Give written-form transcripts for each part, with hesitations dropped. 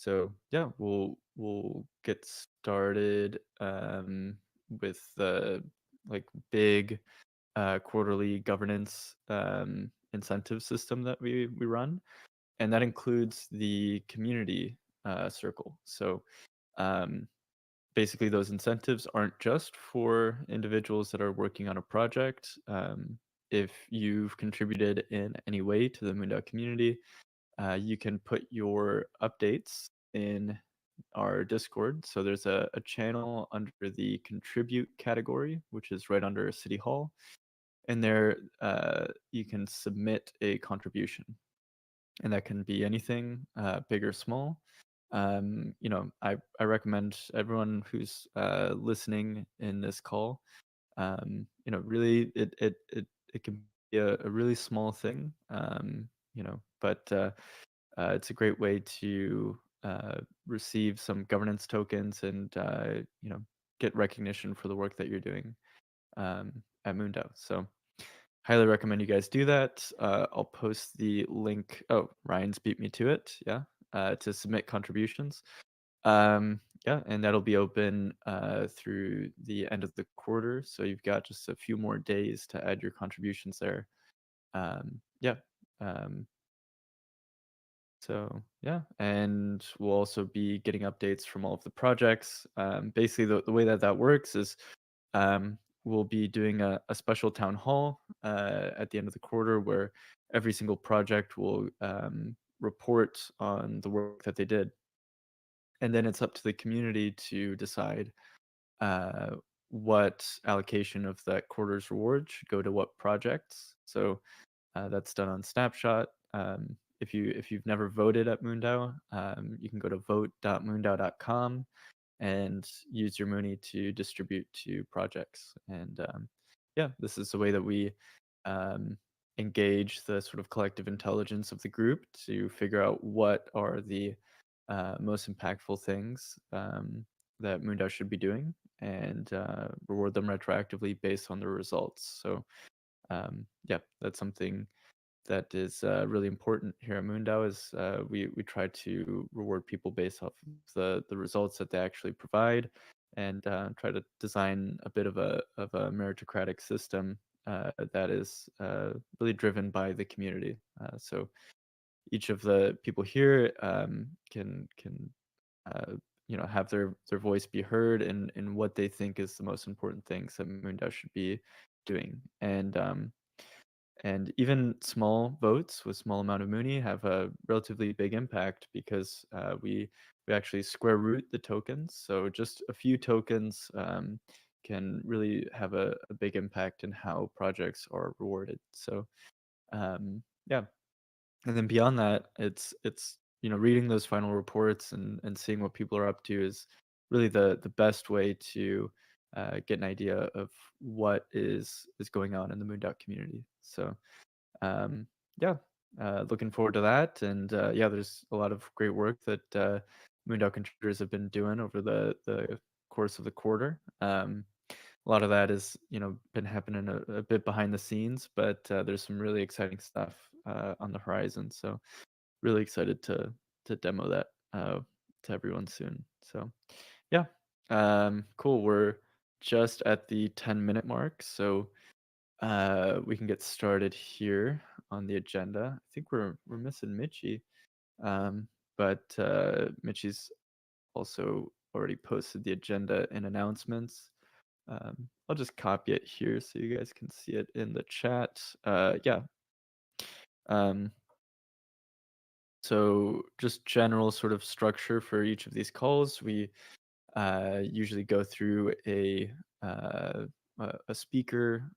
So yeah, we'll get started with the like big quarterly governance incentive system that we run, and that includes the community circle. So um, basically, those incentives aren't just for individuals that are working on a project. If you've contributed in any way to the MoonDAO community, you can put your updates in our Discord. So there's a channel under the contribute category, which is right under City Hall. And there you can submit a contribution. And that can be anything, big or small. I recommend everyone who's listening in this call, really it can be a really small thing, but it's a great way to receive some governance tokens and get recognition for the work that you're doing at MoonDAO. So highly recommend you guys do that. I'll post the link. Oh, Ryan's beat me to it. Yeah, to submit contributions. Yeah, and that'll be open through the end of the quarter. So you've got just a few more days to add your contributions there. Yeah. Um, so yeah, and we'll also be getting updates from all of the projects. Basically, the way that that works is we'll be doing a special town hall at the end of the quarter where every single project will report on the work that they did. And then it's up to the community to decide uh, what allocation of that quarter's reward should go to what projects. So that's done on Snapshot. If you've never voted at MoonDAO, you can go to vote.moondao.com and use your Mooney to distribute to projects. And yeah, this is the way that we um, engage the sort of collective intelligence of the group to figure out what are the most impactful things that MoonDAO should be doing and reward them retroactively based on the results. So yeah, that's something that is really important here at MoonDAO is we try to reward people based off of the results that they actually provide and try to design a bit of a meritocratic system that is really driven by the community. So each of the people here can uh, have their voice be heard in what they think is the most important things that MoonDAO should be doing. And even small votes with small amount of Mooney have a relatively big impact because we actually square root the tokens. So just a few tokens can really have a big impact in how projects are rewarded. So yeah, and then beyond that, it's reading those final reports and seeing what people are up to is really the best way to get an idea of what is going on in the MoonDAO community. So um, yeah, looking forward to that. And yeah, there's a lot of great work that MoonDAO contributors have been doing over the course of the quarter. A lot of that has been happening a bit behind the scenes, but there's some really exciting stuff on the horizon. So really excited to demo that to everyone soon. So yeah, cool. We're just at the 10-minute mark, so we can get started here on the agenda. I think we're missing Mitchie, um, but Mitchie's also already posted the agenda and announcements. I'll just copy it here so you guys can see it in the chat. Yeah. Um, so just general sort of structure for each of these calls. We usually go through uh, a speaker.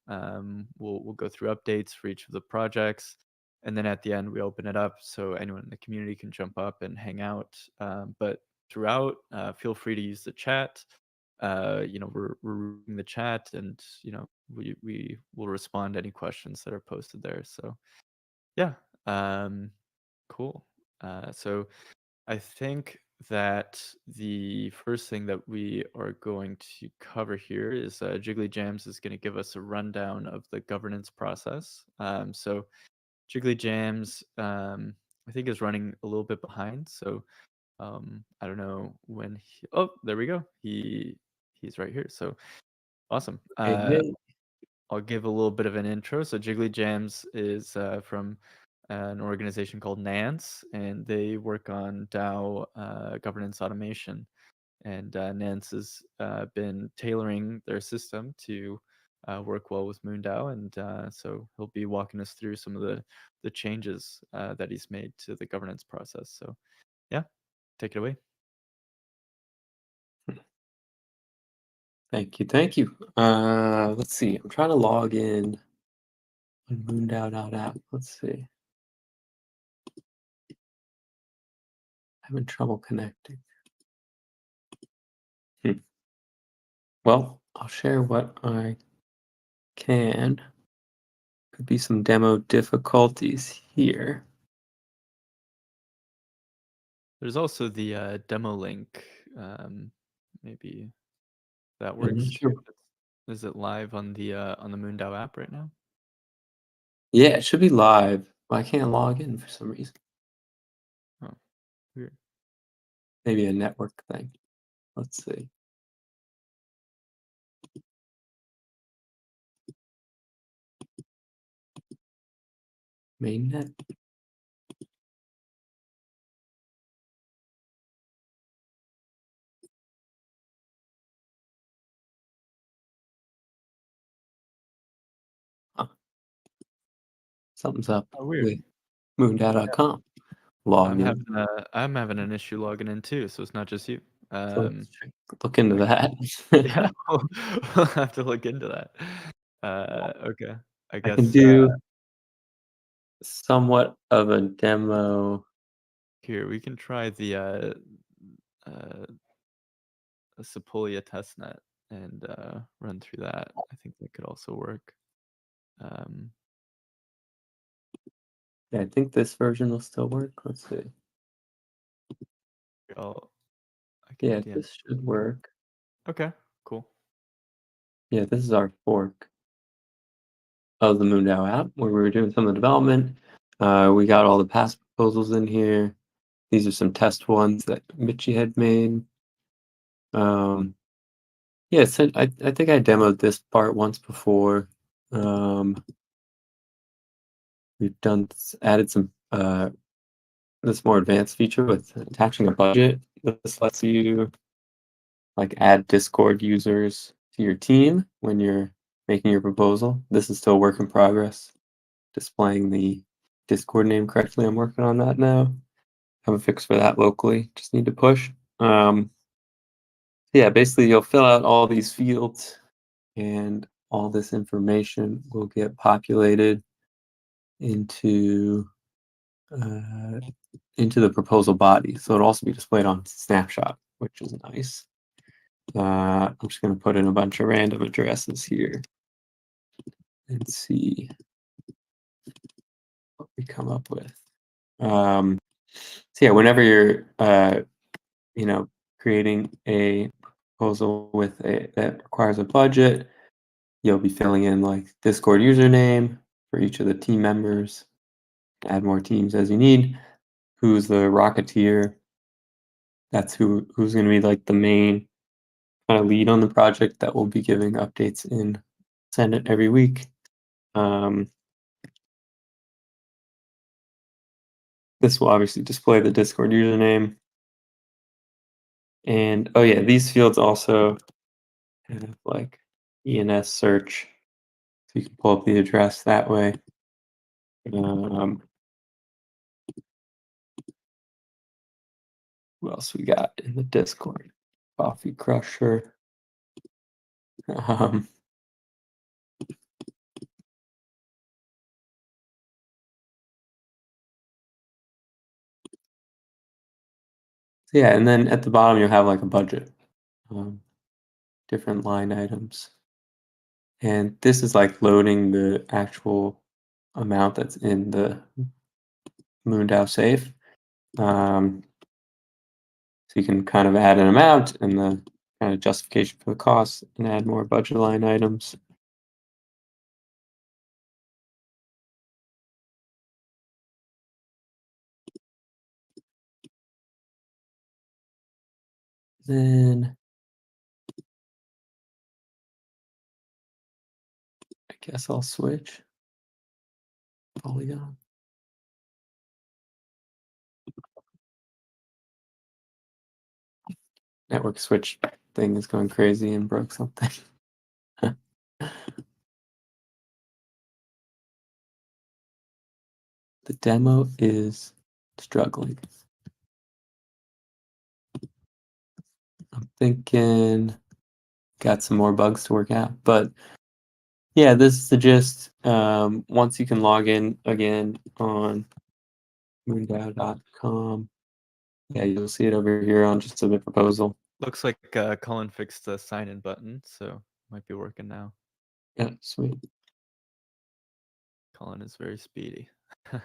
We'll go through updates for each of the projects, and then at the end we open it up so anyone in the community can jump up and hang out. But throughout, feel free to use the chat. We're reading the chat, and we will respond to any questions that are posted there. So yeah, cool. So I think that the first thing that we are going to cover here is Jiggly Jams is going to give us a rundown of the governance process. So Jiggly Jams, I think, is running a little bit behind. So I don't know when oh, there we go. He's right here. So awesome. Hey, hey. I'll give a little bit of an intro. So Jiggly Jams is from an organization called Nance, and they work on DAO governance automation. And Nance has been tailoring their system to work well with MoonDAO, and so he'll be walking us through some of the changes that he's made to the governance process. So yeah, take it away. Thank you, thank you. Let's see. I'm trying to log in on MoonDAO.app. Let's see. Having trouble connecting. Well, I'll share what I can. Could be some demo difficulties here. There's also the demo link. Maybe that I'm works not too. sure. Is it live on the MoonDAO app right now? Yeah, it should be live, but I can't log in for some reason. Oh, weird. Maybe a network thing. Let's see. Mainnet. Huh. Something's up Oh, weird. with MoonDAO.com. Log in. I'm having an issue logging in too, so it's not just you. So let's look into Okay. that. Yeah, we'll have to look into that. Okay. I I can guess do somewhat of a demo. here we can try the uh Sepolia testnet and run through that. I think that could also work. Um, Yeah, I think this version will still work. Let's see. I can Yeah, DM. this should work. Okay, cool. Yeah, this is our fork of the MoonDAO app where we were doing some of the development. We got all the past proposals in here. These are some test ones that Mitchie had made. Yeah, so I think I demoed this part once before. We've added some this more advanced feature with attaching a budget. This lets you like add Discord users to your team when you're making your proposal. This is still a work in progress. Displaying the Discord name correctly. I'm working on that now. Have a fix for that locally. Just need to push. Yeah, basically you'll fill out all these fields and all this information will get populated into the proposal body. So it'll also be displayed on snapshot, which is nice. I'm just going to put in a bunch of random addresses here and see what we come up with. So yeah, whenever you're creating a proposal with that requires a budget, you'll be filling in like Discord username for each of the team members. Add more teams as you need. Who's the Rocketeer? That's who's going to be like the main kind of lead on the project that will be giving updates in Senate every week. This will obviously display the Discord username. And oh yeah, these fields also have like ENS search. So you can pull up the address that way. What else we got in the Discord? Coffee Crusher. Um, so yeah, and then at the bottom you'll have like a budget, different line items. And this is like loading the actual amount that's in the MoonDAO safe. So you can kind of add an amount and the kind of justification for the cost and add more budget line items. Then I guess I'll switch Polygon. Network switch thing is going crazy and broke something. The demo is struggling. I'm thinking got some more bugs to work out, but yeah, this is the gist. Once you can log in again on MoonDAO.com, yeah, you'll see it over here on just submit proposal. Looks like Colin fixed the sign-in button, so might be working now. Yeah, sweet. Colin is very speedy. There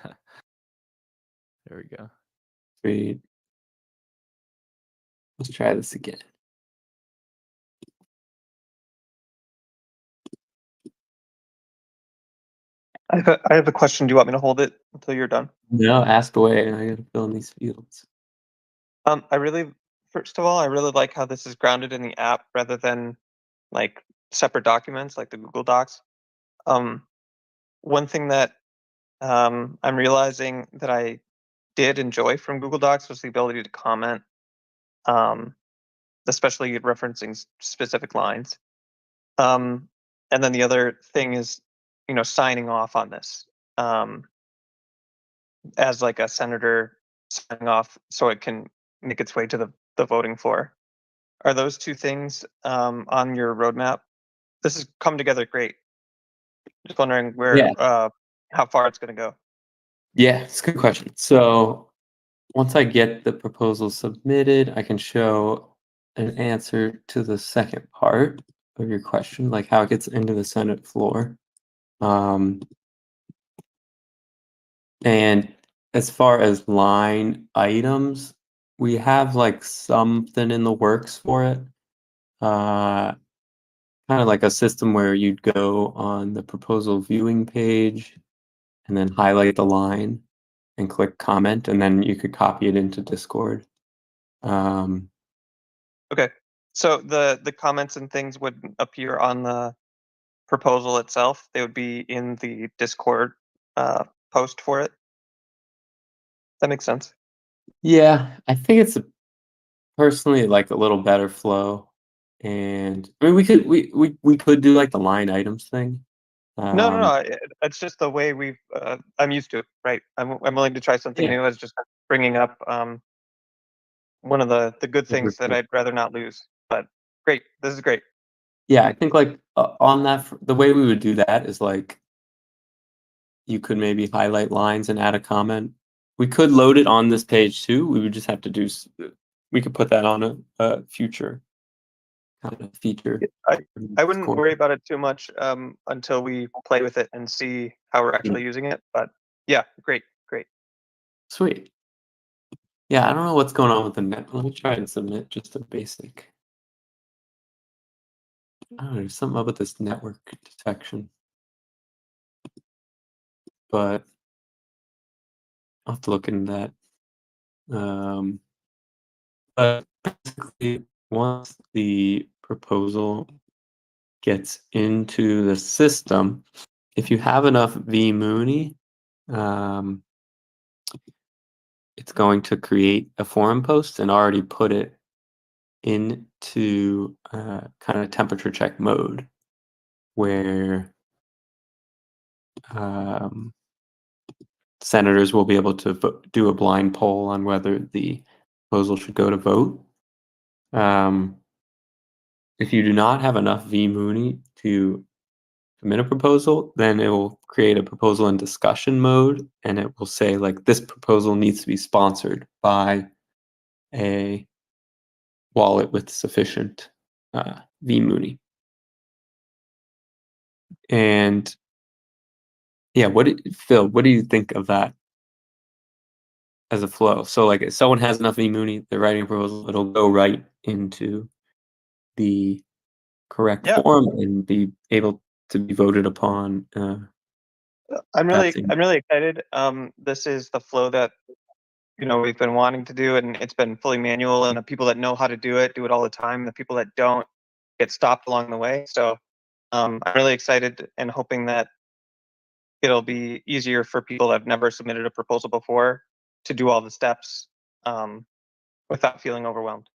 we go. Sweet. Let's try this again. I have a question. Do you want me to hold it until you're done? No, ask away. I gotta fill in these fields. First of all, I really like how this is grounded in the app rather than like separate documents like the Google Docs. One thing that I'm realizing that I did enjoy from Google Docs was the ability to comment, especially referencing specific lines. And then the other thing is, signing off on this as like a senator signing off so it can make its way to the voting floor. Are those two things on your roadmap? This has come together great. Just wondering how far it's going to go. Yeah, it's a good question. So once I get the proposal submitted, I can show an answer to the second part of your question, like how it gets into the Senate floor. And as far as line items, we have like something in the works for it. Kind of like a system where you'd go on the proposal viewing page and then highlight the line and click comment, and then you could copy it into Discord. Okay, so the comments and things would appear on the proposal itself. They would be in the Discord post for it. That makes sense. Yeah, I think it's personally like a little better flow, and I mean we could do like the line items thing. No. It's just the way I'm used to it, right? I'm willing to try something Yeah. new. As just bringing up one of the good things that I'd rather not lose. But great, this is great. Yeah, I think like on that, the way we would do that is like you could maybe highlight lines and add a comment. We could load it on this page too. We would just have to do. We could put that on a future kind of feature. I wouldn't worry about it too much until we play with it and see how we're actually using it. But yeah, great. Sweet. Yeah, I don't know what's going on with the net. Let me try and submit just a basic. I don't know, there's something up with this network detection. But I'll have to look into that. But basically, once the proposal gets into the system, if you have enough vMooney, it's going to create a forum post and already put it into kind of temperature check mode, where senators will be able to do a blind poll on whether the proposal should go to vote. If you do not have enough vMooney to submit a proposal, then it will create a proposal in discussion mode, and it will say like this proposal needs to be sponsored by a wallet with sufficient vMooney. And yeah, Phil, what do you think of that as a flow? So like if someone has enough vMooney, they're writing a proposal, it'll go right into the correct form and be able to be voted upon. I'm really excited. This is the flow that we've been wanting to do, and it's been fully manual, and the people that know how to do it all the time. The people that don't get stopped along the way. So I'm really excited and hoping that it'll be easier for people that have never submitted a proposal before to do all the steps without feeling overwhelmed.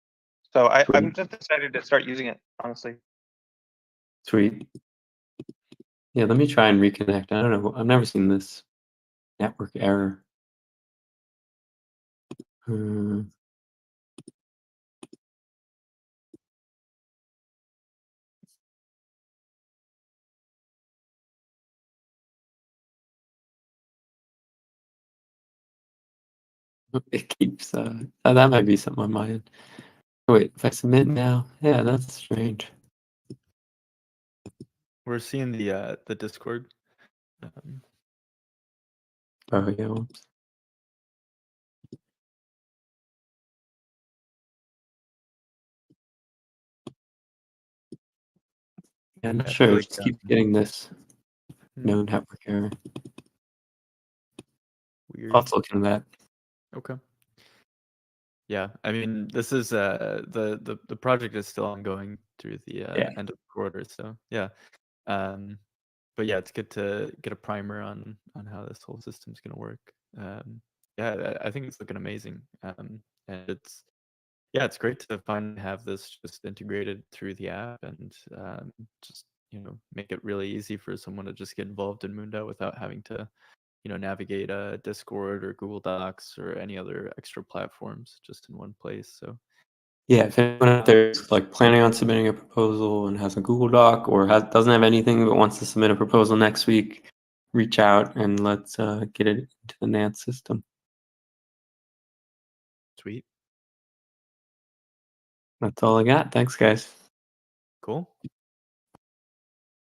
So I'm just excited to start using it, honestly. Sweet. Yeah, let me try and reconnect. I don't know. I've never seen this network error. It keeps that might be something on my end. Wait, if I submit now, yeah, that's strange. We're seeing the Discord. Oh yeah, whoops. Yeah, I'm not I sure. feel I like, just keep getting this no network error. Weird. Let's look into that. Okay. Yeah, I mean, this is the project is still ongoing through the end of the quarter, so yeah. But yeah, it's good to get a primer on how this whole system's gonna work. Yeah, I think it's looking amazing. And it's great to finally have this just integrated through the app and just make it really easy for someone to just get involved in MoonDAO without having to navigate Discord or Google Docs or any other extra platforms just in one place. So yeah, if anyone out there is like planning on submitting a proposal and has a Google Doc or doesn't have anything but wants to submit a proposal next week, reach out and let's get it into the Nance system. Sweet. That's all I got. Thanks, guys. Cool.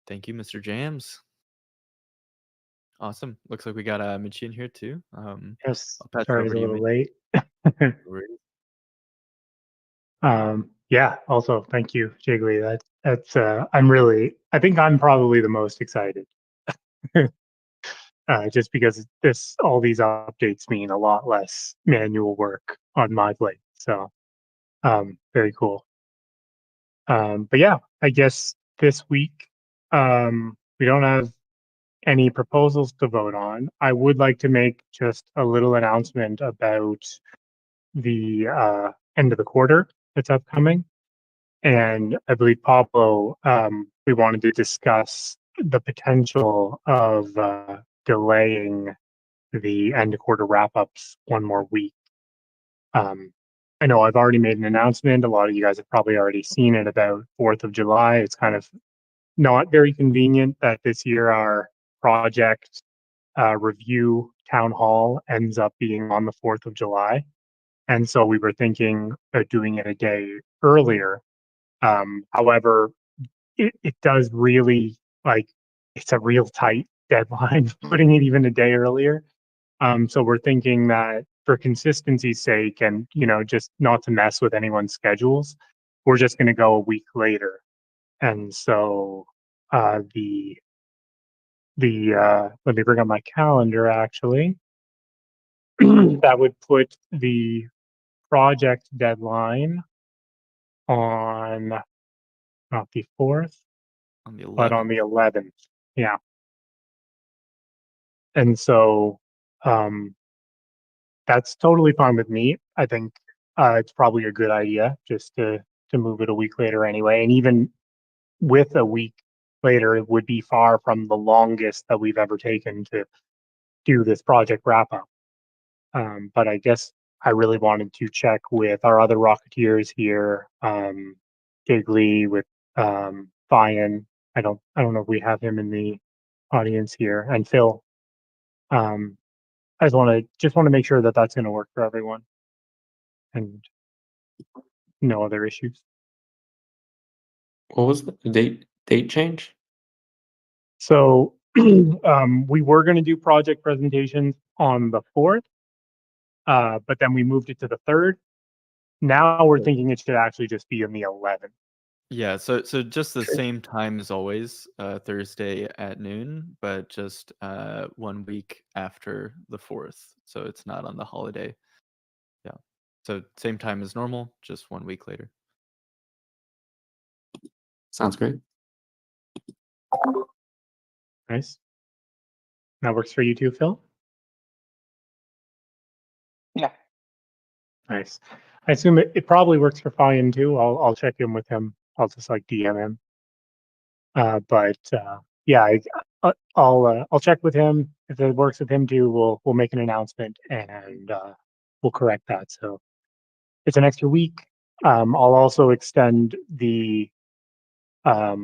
Thank you, Mr. Jams. Awesome. Looks like we got Michi in here too. Yes, I'll pass it sorry, over it's a to you, little Michi. late. Yeah. Also, thank you, Jiggly. That's. I think I'm probably the most excited, just because all these updates mean a lot less manual work on my plate. So, very cool. But yeah, I guess this week, we don't have any proposals to vote on. I would like to make just a little announcement about the end of the quarter that's upcoming. And I believe Pablo, we wanted to discuss the potential of delaying the end of quarter wrap ups one more week. I know I've already made an announcement. A lot of you guys have probably already seen it about 4th of July. It's kind of not very convenient that this year our project review town hall ends up being on the 4th of July. And so we were thinking of doing it a day earlier. However, it does really it's a real tight deadline putting it even a day earlier. So we're thinking that for consistency's sake and just not to mess with anyone's schedules, we're just going to go a week later. And so the let me bring up my calendar actually. That would put the project deadline on not the 4th, On the but on 11th. the 11th. Yeah. And so that's totally fine with me. I think it's probably a good idea just to move it a week later anyway. And even with a week later, it would be far from the longest that we've ever taken to do this project wrap up. But I guess I really wanted to check with our other Rocketeers here, Giggly, with Fian. I don't know if we have him in the audience here, and Phil. I just want to make sure that that's going to work for everyone, and no other issues. What was the date change? So we were going to do project presentations on the 4th, but then we moved it to the 3rd. Now we're thinking it should actually just be on the 11th. Yeah, so just the same time as always, Thursday at noon, but just 1 week after the 4th, so it's not on the holiday. So same time as normal, just 1 week later. Sounds great. Nice. That works for you too, Phil? Yeah. Nice. I assume it probably works for Fayan too. I'll check in with him. I'll just like DM him. But yeah, I'll check with him. If it works with him too, we'll make an announcement and we'll correct that. So it's an extra week. I'll also extend the I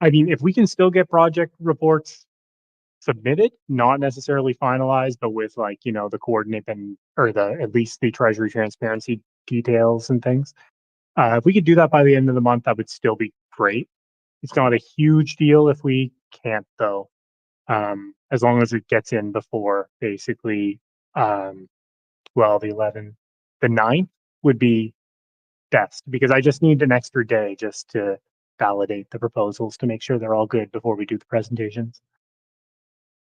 mean, if we can still get project reports submitted, not necessarily finalized, but with like, you know, the coordinate and or the at least the treasury transparency details and things. If we could do that by the end of the month, that would still be great. It's not a huge deal if we can't though. As long as it gets in before basically well the 11th, the 9th would be best because I just need an extra day just to validate the proposals to make sure they're all good before we do the presentations.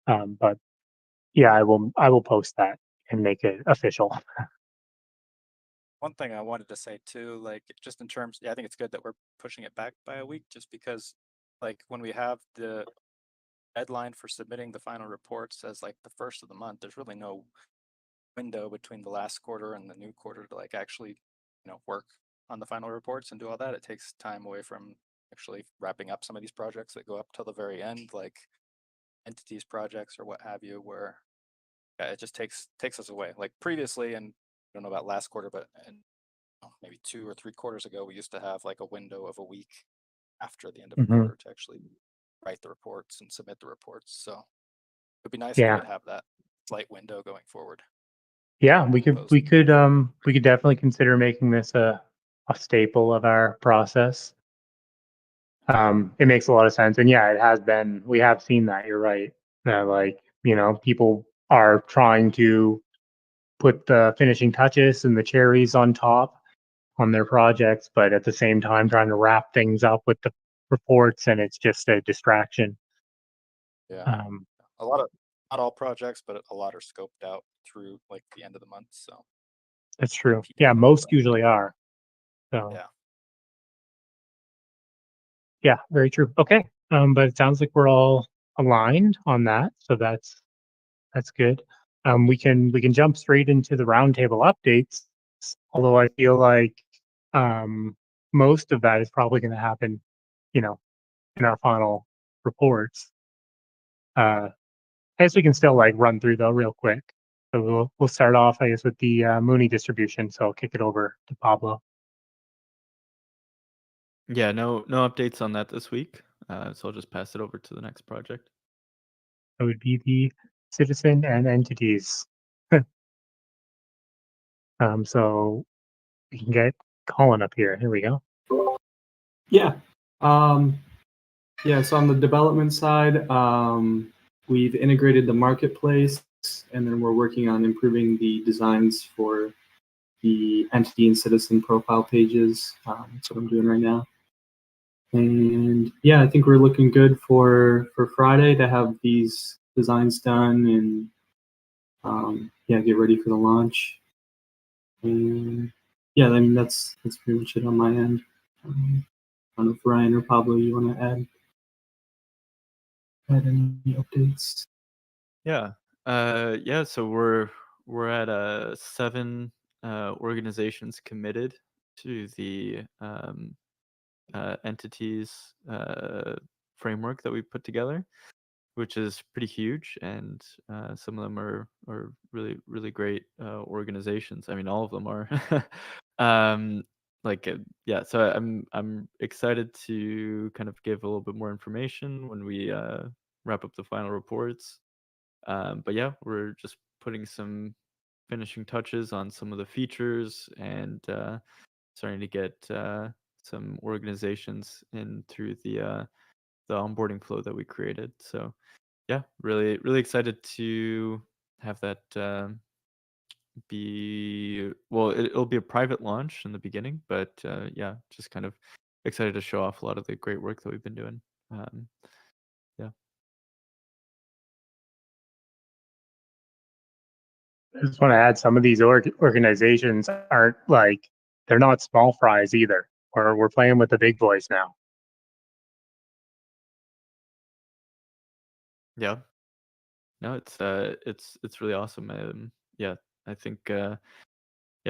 But yeah, I will post that and make it official. One thing I wanted to say too, like just in terms, I think it's good that we're pushing it back by a week, just because, like, when we have the deadline for submitting the final reports as like the first of the month, there's really no window between the last quarter and the new quarter to like actually, work on the final reports and do all that. It takes time away from actually wrapping up some of these projects that go up till the very end, like entities projects or what have you, where it just takes us away. Like previously, and I don't know about last quarter, but maybe 2 or 3 quarters ago, we used to have like a window of a week after the end of a quarter to actually write the reports and submit the reports. So it'd be nice if we could have that slight window going forward. Yeah, we could definitely consider making this a staple of our process. It makes a lot of sense. And yeah, it has been, we have seen that, you're right. That like, people are trying to put the finishing touches and the cherries on top on their projects, but at the same time trying to wrap things up with the reports, and it's just a distraction. Yeah. A lot of, not all projects, but a lot are scoped out through like the end of the month. So that's true. Yeah, most usually are. So yeah, very true. Okay. But it sounds like we're all aligned on that. So that's good. We can jump straight into the roundtable updates, although I feel like most of that is probably going to happen, in our final reports. I guess we can still like run through though real quick. So we'll start off, I guess, with the MOONEY distribution. So I'll kick it over to Pablo. Yeah, no updates on that this week. So I'll just pass it over to the next project. That would be the citizen and entities. So we can get Colin up here. Here we go. Yeah. Yeah, so on the development side, we've integrated the marketplace, and then we're working on improving the designs for the entity and citizen profile pages. That's what I'm doing right now. And yeah, I think we're looking good for Friday to have these designs done and yeah, get ready for the launch. And yeah, I mean that's pretty much it on my end. I don't know if Ryan or Pablo, you want to add any updates? Yeah. So we're at 7 organizations committed to the entities framework that we put together, which is pretty huge, and some of them are really really great organizations. I mean, all of them are. Yeah, so I'm excited to kind of give a little bit more information when we wrap up the final reports. But yeah, we're just putting some finishing touches on some of the features and starting to get some organizations in through the onboarding flow that we created. So yeah, really really excited to have that it'll be a private launch in the beginning, but yeah, just kind of excited to show off a lot of the great work that we've been doing. Yeah. I just want to add some of these organizations aren't like, they're not small fries either. Or we're playing with the big boys now. Yeah. No, it's really awesome. Yeah, I think I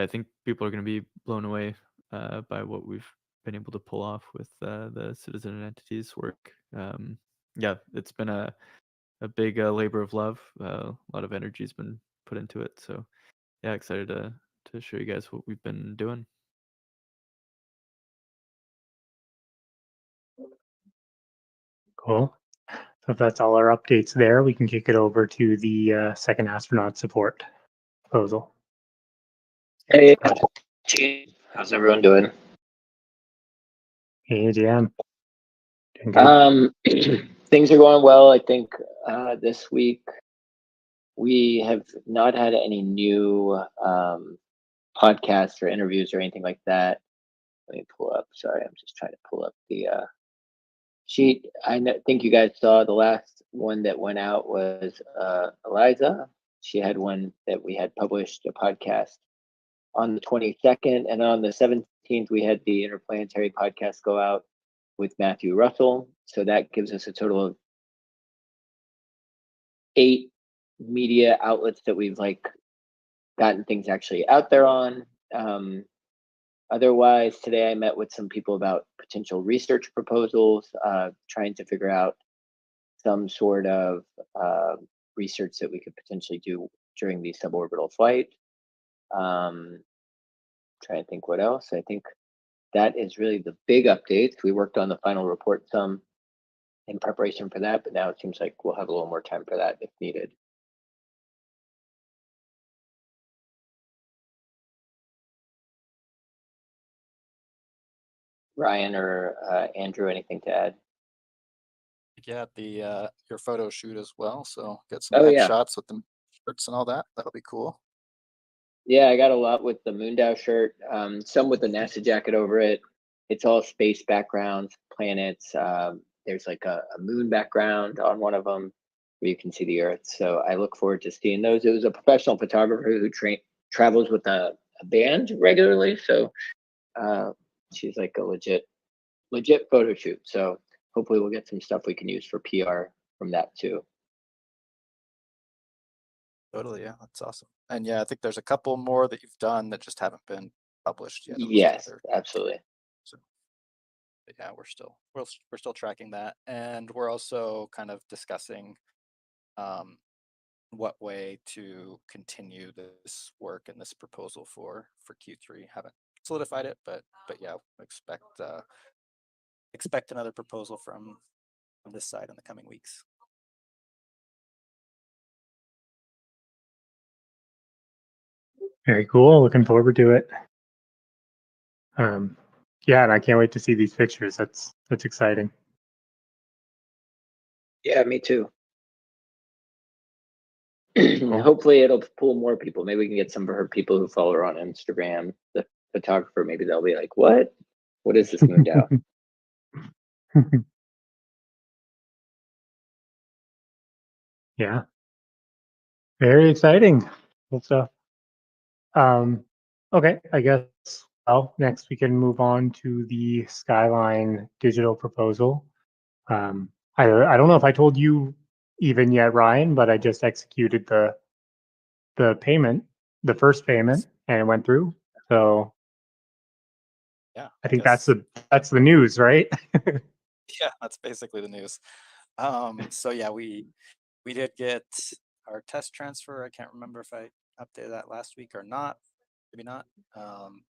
think people are going to be blown away by what we've been able to pull off with the citizen and entities work. Yeah, it's been a big labor of love. A lot of energy's been put into it. So yeah, excited to show you guys what we've been doing. Cool. So if that's all our updates there, we can kick it over to the second astronaut support proposal. Hey, Gene, how's everyone doing? Hey, JM. Doing good. Things are going well. I think this week we have not had any new podcasts or interviews or anything like that. Let me pull up. Sorry, I'm just trying to pull up the sheet. Think you guys saw the last one that went out was Eliza. She had one that we had published, a podcast on the 22nd, and on the 17th we had the Interplanetary podcast go out with Matthew Russell. So that gives us a total of 8 media outlets that we've like gotten things actually out there on. Otherwise, today I met with some people about potential research proposals, trying to figure out some sort of research that we could potentially do during the suborbital flight. Trying to think what else. I think that is really the big updates. We worked on the final report some in preparation for that, but now it seems like we'll have a little more time for that if needed. Ryan or Andrew, anything to add? Yeah, the your photo shoot as well. So get some Oh, yeah. shots with the shirts and all that. That'll be cool. Yeah, I got a lot with the MoonDAO shirt, some with the NASA jacket over it. It's all space backgrounds, planets. There's like a moon background on one of them where you can see the Earth. So I look forward to seeing those. It was a professional photographer who travels with a band regularly. So she's like a legit photo shoot. So hopefully we'll get some stuff we can use for PR from that too. Totally, yeah, that's awesome. And yeah, I think there's a couple more that you've done that just haven't been published yet. Yes, absolutely. So, but yeah, we're still tracking that, and we're also kind of discussing what way to continue this work and this proposal for Q3. Haven't solidified it, but yeah, expect another proposal from this side in the coming weeks. Very cool. Looking forward to it. Yeah, and I can't wait to see these pictures. That's exciting. Yeah, me too. Hopefully it'll pull more people. Maybe we can get some of her people who follow her on Instagram, the photographer. Maybe they'll be like, what is this MoonDAO? Yeah, very exciting. Cool stuff. Okay, I guess, well, next we can move on to the Skyline Digital proposal. I don't know if I told you even yet, Ryan, but I just executed the payment, the first payment, and it went through. So yeah, I think that's the news, right? Yeah, that's basically the news. So yeah, we did get our test transfer. I can't remember if I updated that last week or not. Maybe not.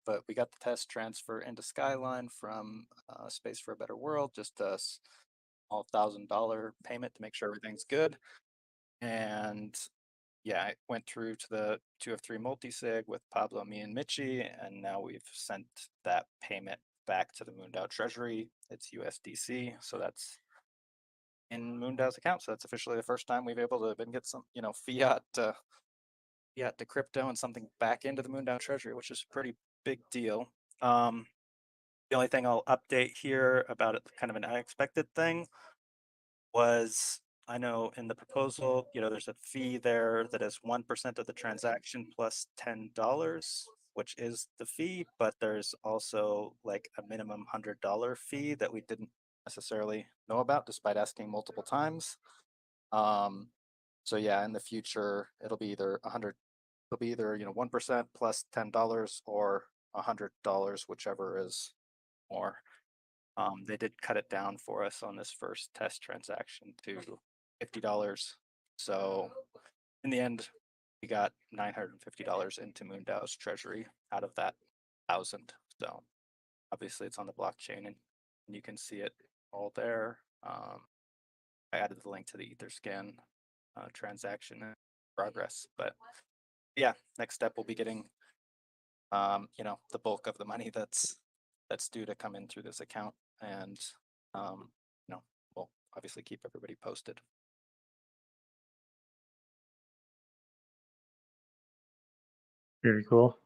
But we got the test transfer into Skyline from Space for a Better World, just a small $1,000 payment to make sure everything's good. And yeah, I went through to the 2 of 3 multisig with Pablo, me, and Mitchie, and now we've sent that payment back to the MoonDAO Treasury. It's USDC, so that's in MoonDAO's account. So that's officially the first time we've able to get some, fiat to crypto and something back into the MoonDAO Treasury, which is a pretty big deal. The only thing I'll update here about it, kind of an unexpected thing, was I know in the proposal, there's a fee there that is 1% of the transaction plus $10, which is the fee, but there's also like a minimum $100 fee that we didn't necessarily know about despite asking multiple times. So yeah, in the future, it'll be either 1% plus $10 or $100, whichever is more. They did cut it down for us on this first test transaction to $50. So in the end, we got $950 into MoonDAO's treasury out of that 1,000. So obviously it's on the blockchain and you can see it all there. I added the link to the Etherscan transaction progress, but yeah, next step will be getting the bulk of the money that's due to come in through this account, and we'll obviously keep everybody posted. Very cool.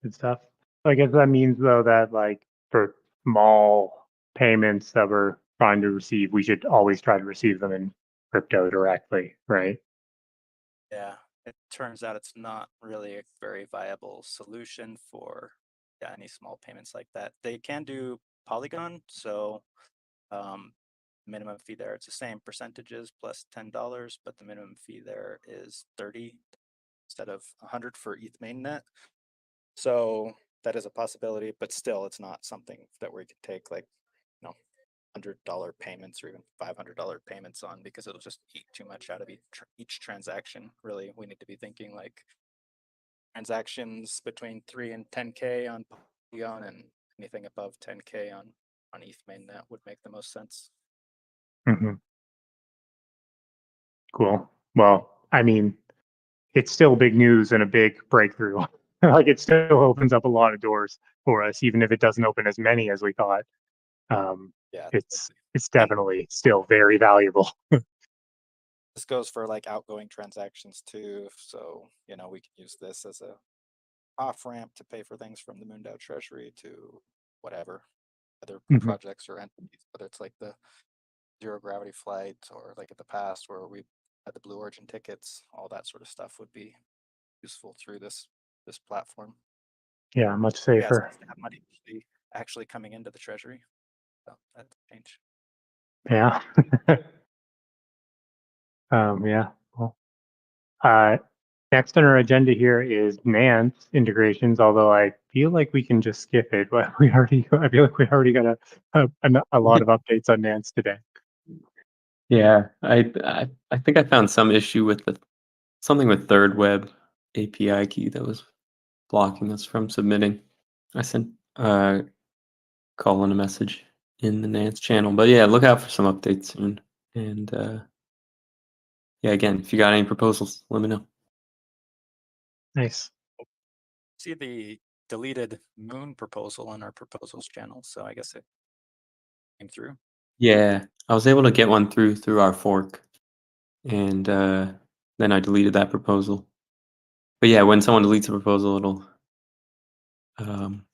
Good stuff. I guess that means though that like for small payments that we're trying to receive, we should always try to receive them in crypto directly, right? Yeah, it turns out it's not really a very viable solution for any small payments like that. They can do Polygon, so minimum fee there, it's the same percentages plus $10, but the minimum fee there is 30 instead of 100 for ETH mainnet. So that is a possibility, but still it's not something that we could take like $100 payments or even $500 payments on, because it'll just eat too much out of each transaction. Really, we need to be thinking like transactions between 3 and 10K on Polygon, and anything above 10K on ETH mainnet would make the most sense. Mm-hmm. Cool. Well, I mean, it's still big news and a big breakthrough. Like it still opens up a lot of doors for us, even if it doesn't open as many as we thought. Yeah, it's definitely still very valuable. This goes for like outgoing transactions too. So, we can use this as a off ramp to pay for things from the MoonDAO treasury to whatever other projects or entities, whether it's like the zero gravity flight or like in the past where we had the Blue Origin tickets, all that sort of stuff would be useful through this platform. Yeah, much Yeah, safer. it's nice to have money actually coming into the treasury. So that's a change. Yeah. Yeah. Well, next on our agenda here is Nance integrations, although I feel like we can just skip it. But I feel like we already got a lot of updates on Nance today. Yeah, I think I found some issue with something with third web API key that was blocking us from submitting. I sent Colin a message in the Nance channel, but yeah, look out for some updates soon. And yeah, again, if you got any proposals, let me know. Nice. See the deleted Moon proposal on our proposals channel, so I guess it came through. Yeah, I was able to get one through our fork, and then I deleted that proposal. But yeah, when someone deletes a proposal, it'll come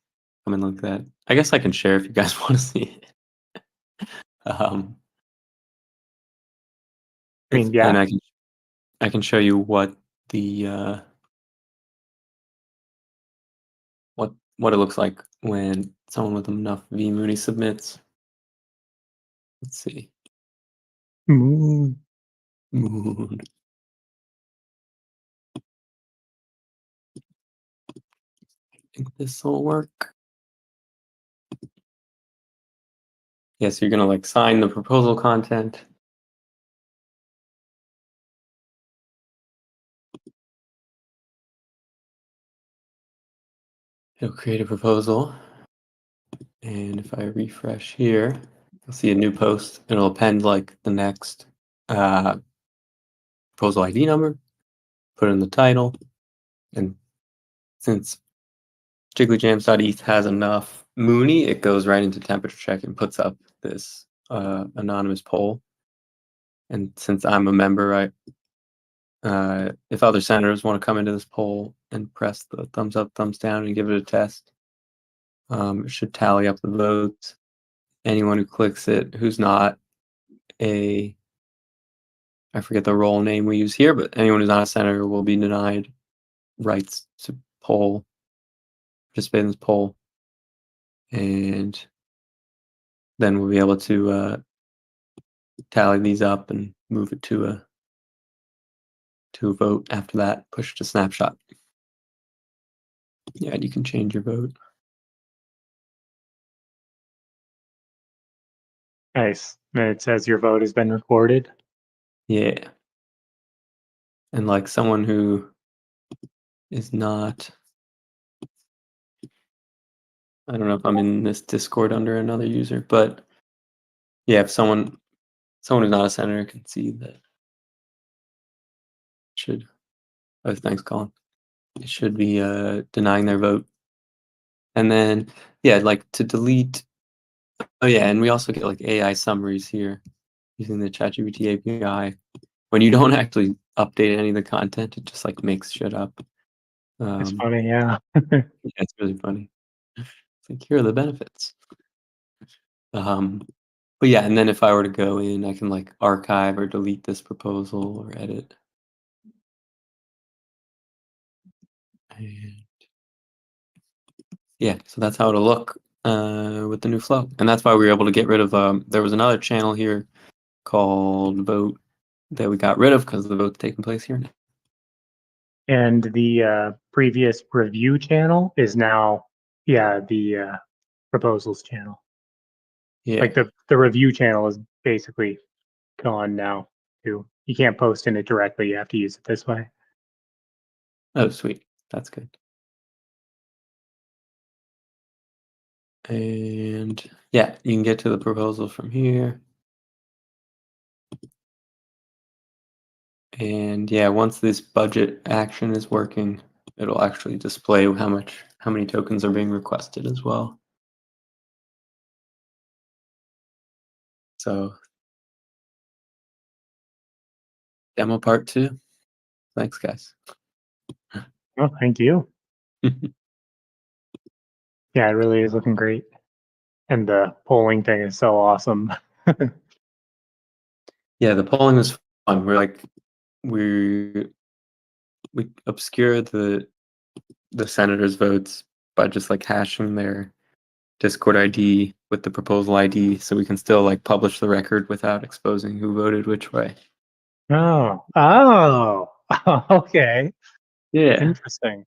in like that. I guess I can share if you guys want to see it. I mean, yeah. And I can show you what the what it looks like when someone with enough vMooney submits. Let's see. Moon. Moon. I think this will work. Yeah, so you're gonna like sign the proposal content. It'll create a proposal. And if I refresh here, you'll see a new post. It'll append like the next proposal ID number, put in the title, and since jigglyjams.eth has enough Mooney, it goes right into temperature check and puts up this anonymous poll. And since I'm a member, if other senators want to come into this poll and press the thumbs up, thumbs down, and give it a test, it should tally up the votes. Anyone who clicks it who's not a I forget the role name we use here, but anyone who's not a senator will be denied rights to participate in this poll, and then we'll be able to tally these up and move it to a vote after that. Push to snapshot. Yeah, and you can change your vote. Nice. And it says your vote has been recorded. Yeah. And like someone who is not, I don't know if I'm in this Discord under another user, but yeah, if someone who's not a senator can see that, should, oh, thanks, Colin. It should be denying their vote. And then, yeah, like to delete, oh yeah, and we also get like AI summaries here using the ChatGPT API. When you don't actually update any of the content, it just like makes shit up. It's funny, yeah. Yeah, it's really funny. It's like, here are the benefits. But yeah, and then if I were to go in, I can like archive or delete this proposal or edit. And yeah, so that's how it'll look with the new flow. And that's why we were able to get rid of, there was another channel here called Vote that we got rid of because the vote's taking place here now. And the previous review channel is now, the proposals channel. Yeah. Like the review channel is basically gone now too. You can't post in it directly. You have to use it this way. Oh, sweet. That's good. And yeah, you can get to the proposal from here. And yeah, once this budget action is working, it'll actually display how many tokens are being requested as well. So demo part 2. Thanks, guys. Oh, thank you. Yeah, it really is looking great. And the polling thing is so awesome. Yeah, the polling was fun. We obscure the senators' votes by just like hashing their Discord ID with the proposal ID, so we can still like publish the record without exposing who voted which way. Oh, okay. Yeah. Interesting.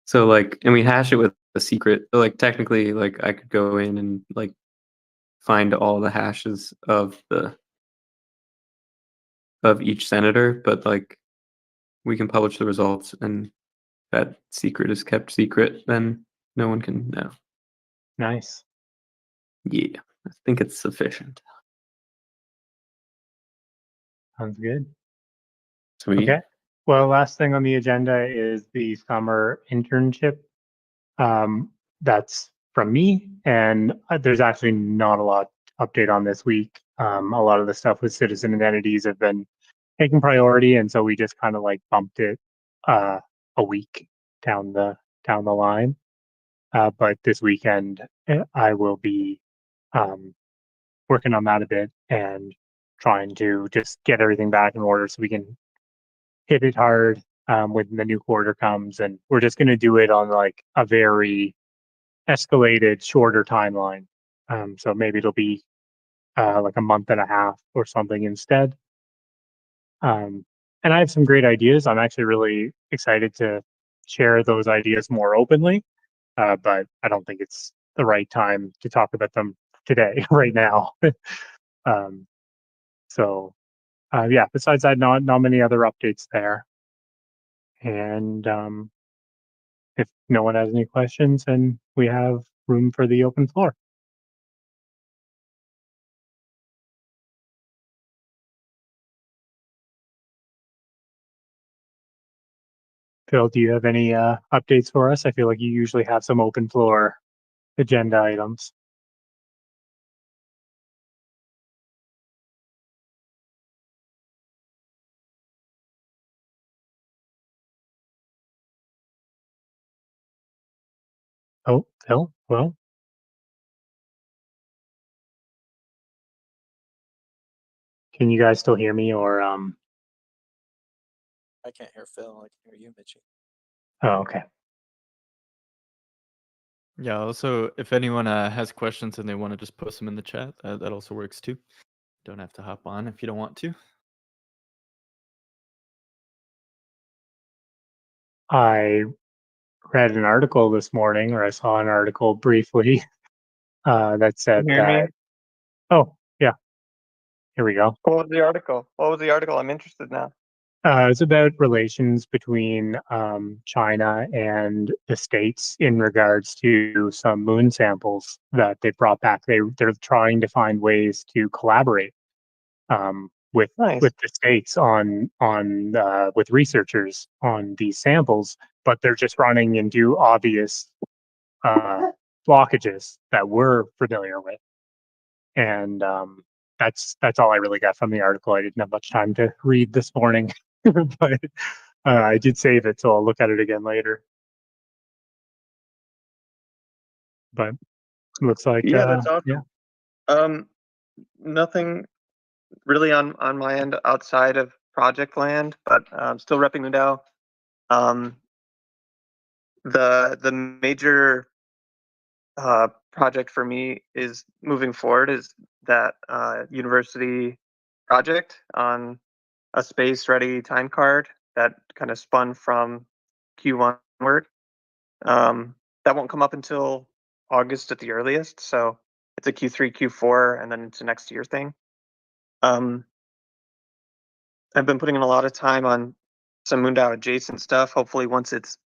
So like, and we hash it with a secret. So, like technically, like I could go in and like find all the hashes of each senator, but like we can publish the results, and that secret is kept secret. Then no one can know. Nice. Yeah, I think it's sufficient. Sounds good. Sweet. Okay. Well, last thing on the agenda is the summer internship. That's from me, and there's actually not a lot to update on this week. A lot of the stuff with citizen and entities have been taking priority, and so we just kind of like bumped it a week down the line. But this weekend, I will be working on that a bit and trying to just get everything back in order so we can hit it hard when the new quarter comes. And we're just going to do it on like a very escalated, shorter timeline. So maybe it'll be like a month and a half or something instead. And I have some great ideas. I'm actually really excited to share those ideas more openly, but I don't think it's the right time to talk about them today, right now. um, so, yeah. Besides that, not many other updates there. And if no one has any questions, then we have room for the open floor. Phil, do you have any updates for us? I feel like you usually have some open floor agenda items. Oh, Phil, well, Can you guys still hear me, or I can't hear Phil. I can hear you, Mitchie. Oh, okay. Yeah. Also, if anyone has questions and they want to just post them in the chat, that also works too. Don't have to hop on if you don't want to. I read an article this morning, or I saw an article briefly, that said Can you hear me? that. Oh, yeah. Here we go. What was the article? What was the article? I'm interested now. It's about relations between China and the States in regards to some moon samples that they brought back. They're trying to find ways to collaborate with Nice. the States on with researchers on these samples, but they're just running into obvious blockages that we're familiar with, and that's all I really got from the article. I didn't have much time to read this morning, but I did save it, so I'll look at it again later. But it looks like Yeah, that's awesome. yeah. Nothing really on my end outside of project land, but still repping MoonDAO. The major project for me is moving forward is that university project on a space ready time card that kind of spun from Q1 work. That won't come up until August at the earliest, so it's a Q3, Q4, and then it's a next year thing. I've been putting in a lot of time on some MoonDAO adjacent stuff. Hopefully, once it's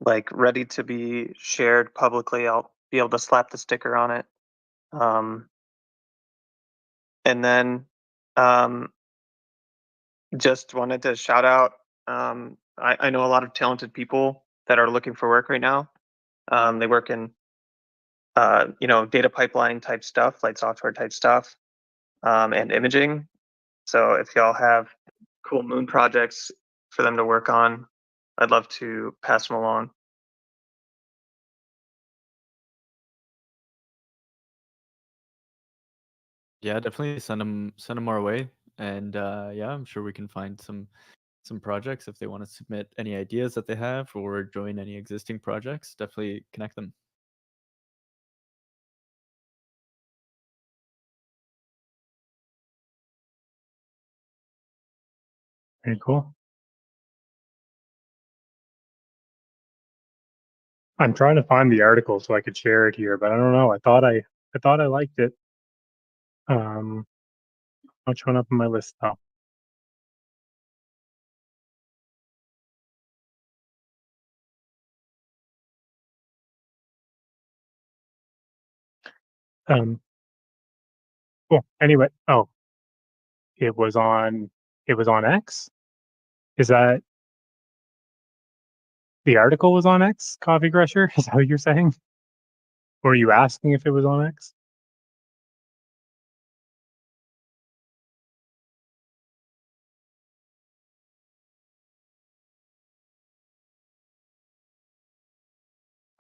like ready to be shared publicly, I'll be able to slap the sticker on it. And then just wanted to shout out. I know a lot of talented people that are looking for work right now. They work in data pipeline type stuff, like software type stuff, and imaging. So if y'all have cool moon projects for them to work on, I'd love to pass them along. Yeah, definitely send them our way, and yeah, I'm sure we can find some projects if they want to submit any ideas that they have or join any existing projects. Definitely connect them. Very cool. I'm trying to find the article so I could share it here, but I don't know. I thought I liked it. Not showing up on my list though. Cool. Anyway, it was on X. Is that the article was on X? Coffee Crusher? Is that what you're saying? Or are you asking if it was on X?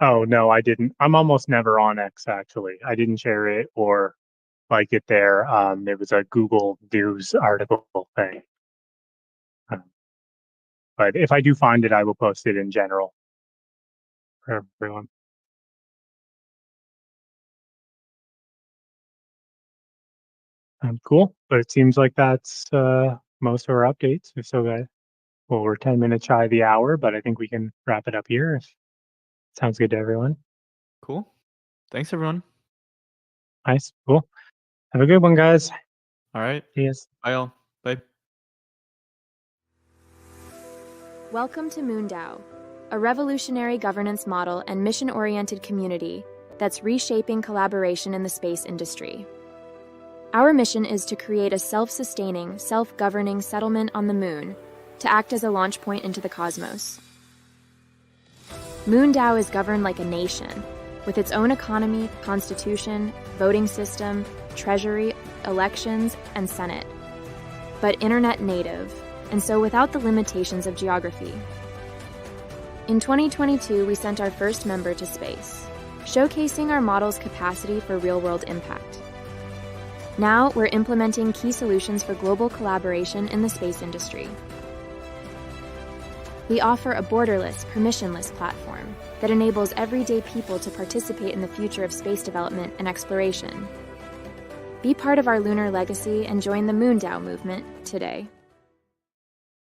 Oh no, I didn't. I'm almost never on X actually. I didn't share it or like it there. It was a Google News article thing. But if I do find it, I will post it in general for everyone. Cool. But it seems like that's most of our updates. We've still got, well, we're 10 minutes shy of the hour, but I think we can wrap it up here if it sounds good to everyone. Cool. Thanks, everyone. Nice. Cool. Have a good one, guys. All right. Cheers. Bye, all. Bye. Welcome to MoonDAO, a revolutionary governance model and mission-oriented community that's reshaping collaboration in the space industry. Our mission is to create a self-sustaining, self-governing settlement on the moon to act as a launch point into the cosmos. MoonDAO is governed like a nation, with its own economy, constitution, voting system, treasury, elections, and senate, but internet native, and so without the limitations of geography. In 2022, we sent our first member to space, showcasing our model's capacity for real-world impact. Now we're implementing key solutions for global collaboration in the space industry. We offer a borderless, permissionless platform that enables everyday people to participate in the future of space development and exploration. Be part of our lunar legacy and join the MoonDAO movement today.